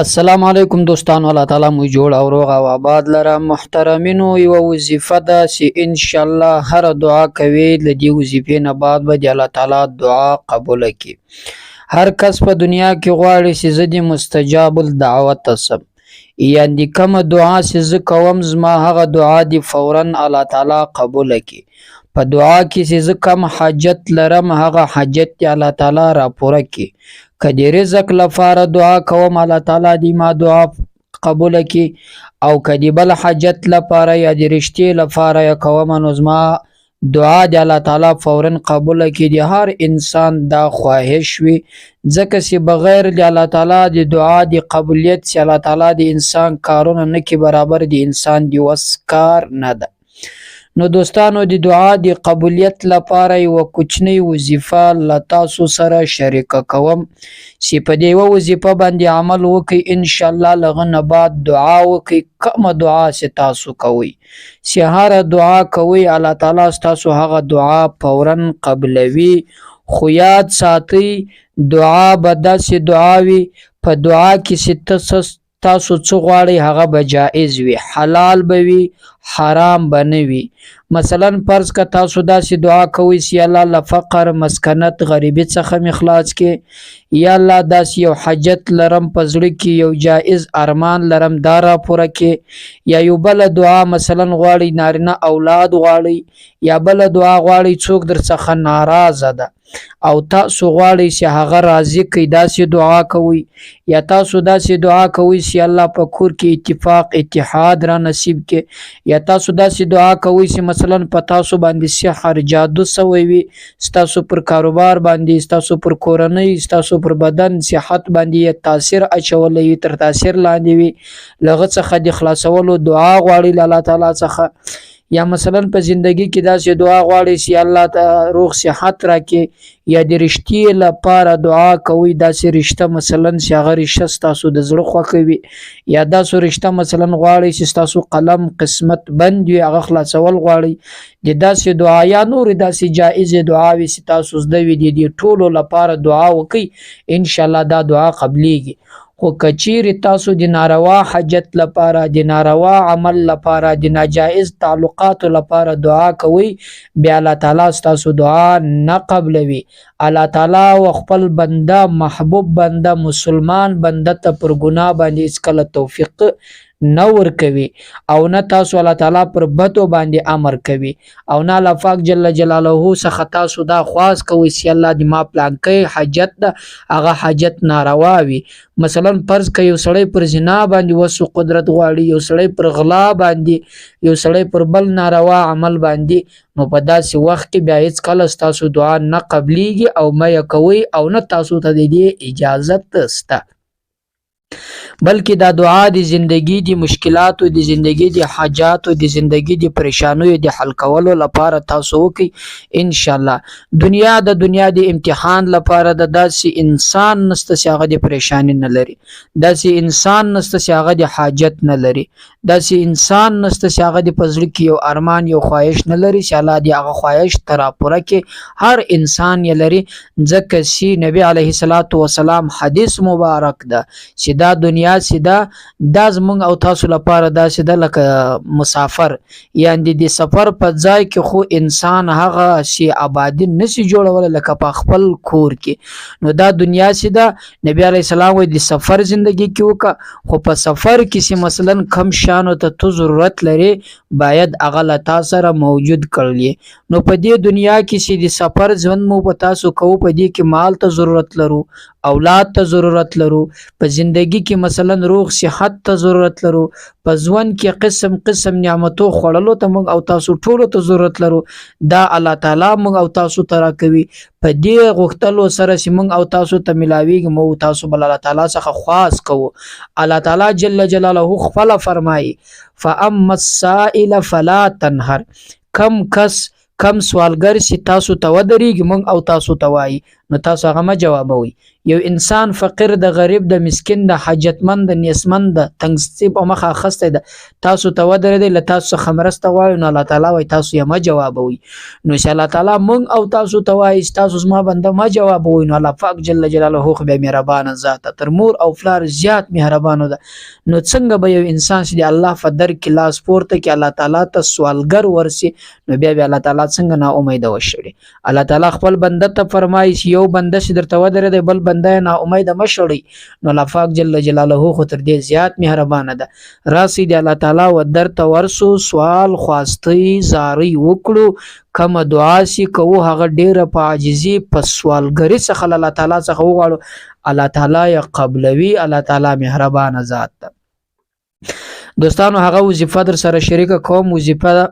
السلام علیکم دوستانو، الله تعالی مو جوړ او روغ او آباد لره. محترمینو، یو وظیفه ده چې ان شاء الله هر دعا کوي د دې وظیفې نه بعد به د الله تعالی دعا قبول کړي. هر کس په دنیا کې غواړي چې زه د مستجاب الدعوت سم، یعنی کوم دعا چې زه کوم زما هغه دعا دی فورا الله تعالی قبول کړي. په دعا کې چې زه کوم حاجت لرم هغه حاجت دی الله تعالی را پوره کړي. که د رزق لپاره دعا کوم الله تعالی دی ما دعا قبول کړي، او که د بل حاجت لپاره یا د رشتې لپاره یا کوم نو زما دعا د الله تعالی فورا قبول کړي. د هر انسان دا خواهش وي، ځکه چې بغیر د الله تعالی د دعا د قبولیت چې الله تعالی د انسان کارونه نه کوي برابر د انسان د وس کار نه ده. نو دوستانو، د دعا د قبولیت لپاره یو کوچنی وظیفه له تاسو سره شریکه کوم چې په دې وظیفه باندې عمل وکړئ. ان شاء الله لغه نه بعد دعا وکړئ. کومه دعا چې تاسو کوئ، چې هر دعا کوئ الله تعالی تاسو هغه دعا فورا قبلوي. خو یاد ساتئ دعا به داسې دعا وي په دعا کې چې تاسو څه غواړئ هغه به جائز وي، حلال به وي، حرام به نه وي. مثلا فرض که تاسو داسې دعا کوئ چې الله له فقر، مسکنت، غریبی څخه مې خلاص کړي، یا الله داسې یو حاجت لرم په زړه کې، یو جائز ارمان لرم دا را پوره کړي. یا یو بل دعا مثلا غواړئ نارینه اولاد غواړئ، یا بل دعا غواړئ څوک در څخه ناراضه ده او تاسو غواړئ چې هغه راضي کړي، داسې دعا کوئ. یا تاسو داسې دعا کوئ چې الله په کور کې اتفاق اتحاد را نصیب کړي. یا تاسو داسې دعا کوئ چې مثلا په تاسو باندې سحر جادو سوی وي، ستاسو پر کاروبار باندې، ستاسو پر کورنۍ، ستاسو پر بدن صحت باندې تاثیر اچولی وي، تر تاثیر لاندې وي، لغه څخه د خلاصولو دعا غواړئ له الله تعالی څخه. یا مثلا په زندگی کې داسې دعا غواړئ چې الله ته روغ صحت راکړي. یا د رشتې لپاره دعا کوئ، داسې رشته مثلا چې هغه رشته ستاسو د زړه خوښه وي، یا داسې رشته مثلا غواړئ چې ستاسو قلم قسمت بند وي هغه خلاصول غواړئ. د داسې دعا یا نور داسې جائز دعاوي چې تاسو زده وي د دې ټولو لپاره دعا وکړئ، ان شاء الله دا دعا قبلیږي. خو کچیر تاسو د ناروا حاجت لپاره، د ناروا عمل لپاره، د ناجائز تعلقات لپاره دعا کوي، بیا الله تعالی تاسو دعا نه قبلوي. الله تعالی او خپل بنده، محبوب بنده، مسلمان بنده ته پر ګناه باندې هیڅ کله توفیق نه ورکوي، او نه تاسو الله تعالی پر بدو باندې امر کوي، او نه الله پاک جل جلاله څخه تاسو دا خواست کوي چې الله د ما پلانکې حاجت ده هغه حاجت ناروا وي. مثلا فرض که یو سړی پر زنا باندې وسو قدرت غواړي، یو سړی پر غلا باندې، یو سړی پر بل ناروا عمل باندې، نو په داسې وخت کې بیا هیڅ کله تاسو دعا نه قبلیږي او مې کوي، او نه تاسو ته د دې اجازت شته. بلکې دا دعا د زندگی د مشکلاتو، د زندگی د حاجاتو، د زندگی د پریشانیو د حل کولو لپاره تاسو وکړئ. ان شاء الله دنیا د امتحان لپاره د داسې انسان نشته چې هغه د پریشانی نه لري، داسې انسان نشته چې هغه د حاجت نه لري، داسې انسان نشته چې هغه د پزړه کې یو ارمان، یو خواهش نه لري چې الله دې هغه خواهش تر پوره کړي. هر انسان یې لري، ځکه چې نبی علیه الصلاۃ والسلام حدیث مبارک ده چې دا دنیا سیدا دا زمونږ او تاسو لپاره داسې ده لکه مسافر، یعنی د سفر په ځای کې خو انسان هغه شي آبادی نشي جوړول لکه په خپل کور کې. نو دا دنیا سیدا نبی علیه السلام وایي د سفر زندگی کې وکړه، خو په سفر کې چې مثلا کم شانو ته ضرورت لري باید هغه له تاسو سره موجود کړئ. نو په دې دنیا کې چې د سفر ژوند مو په تاسو کوو، په دې کې مال ته ضرورت لرو، اولاد ته ضرورت لرو، په زندگی کې مثلا روغ صحت ته ضرورت لرو، په ژوند کې قسم قسم نعمتو خوړلو ته موږ او تاسو ټولو ته ضرورت لرو. دا الله تعالی موږ او تاسو ته راکوي. په دې غوښتلو سره چې موږ او تاسو ته ملاویږي، موږ تاسو بل الله تعالی څخه خواست کوو. الله تعالی جل جلاله خپل فرمایي فاما السائل فلا تنهر. کم کس کم سوالګر چې تاسو ته ودرېږي موږ او تاسو ته وایي نو تاسو هغه ما جوابوي. یو انسان فقیر د غریب د مسکین د حاجتمند د نیسمند د تنګستی په مخه خسته ده تاسو ته ودرې له تاسو خمرسته غواړي نو الله تعالی وای تاسو یې ما جوابوي. نو چې الله تعالی مونږ او تاسو ته وای تاسو زما بنده ما جوابوي نو الله پاک جل جلاله خو به مهربان ذات تر مور او فلار زیات مهربان ده. نو څنګه به یو انسان چې الله فدر کې لاس پورته کې الله تعالی ته سوالګر ورسي نو بیا الله تعالی څنګه نا امید وشړي. الله تعالی خپل بنده ته فرمایي یو بنده چې درته ودرې بل بنده نا امید مشړي نو الله پاک جل جلاله خو تر دې زیات مهربان ده. راسي دی الله تعالی و درته ورسو سوال خواستی زاری وکړو کوم دعا سي کوو هغه ډیره په عاجزي په سوالګری څخه الله تعالی څخه وغواړو الله تعالی یې قبلوي. الله تعالی مهربان ذات ده. دوستانو هغه وظیفه در سره شریک کوم وظیفه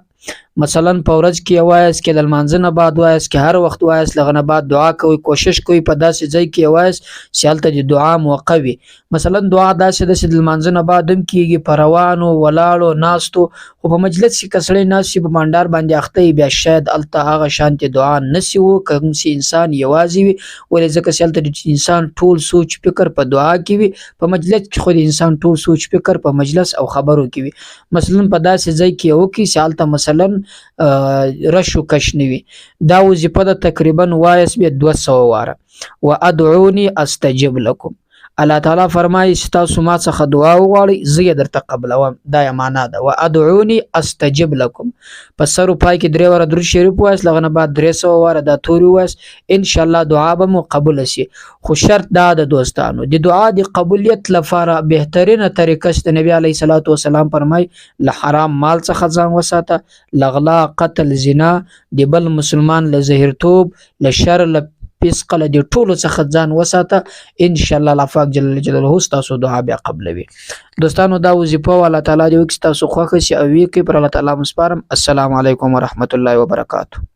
مثلا په ورځ کې وایس کې د لمانځه نه بعد وایس کې هر وخت وایس لغنه بعد دعا کوي کوشش کوي په داسې ځای کې وایس چې هلته د دعا موقع وي. مثلا دعا داسې د لمانځه نه بعد هم کېږي په روانو ولاړو ناستو خو په مجلس کې کسړی ناست شي په بانډار باندې اخته بیا شاید هلته هغه شانتې دعا نسی و کوم چې انسان یوازې وي ولې ځکه چې هلته د انسان ټول سوچ فکر په دعا کې وي په مجلس کې خو د انسان ټول سوچ فکر په مجلس او خبرو کې وي. مثلا په داسې ځای کې وکړي چې هلته مثلا رشو کش نوي دا وظیفه د تقریبا وایس به 200 واره و ادعوني استجب لكم. الله تعالی فرمایي چې تاسو ما څخه دعا وغواړئ زه یې درته قبلوم. دا یې معنا ده و ادعوني استجب لكم. په سر پای کې 3 واره درود شریف وایس لغنه بعد 300 واره دا توري وایس ان شاء الله دعا به مو قبول شي. خو شرط دا د دوستانو د دعا د قبولیت لپاره بهترینه طریقه چې نبی علیه الصلاۃ والسلام فرمای له حرام مال څخه ځان وساته لغلا قتل زنا د بل مسلمان له زهرتوب له شر له فسق له دې ټولو څخه ځان وساته ان شاء الله الله پاک جل جلاله تاسو دعا بیا قبلوي. دوستانو دا وظیفه الله تعالی دې وکړي تاسو خوښ شي او وی کې پر الله تعالی مسپارم. السلام علیکم ورحمت الله وبرکاته.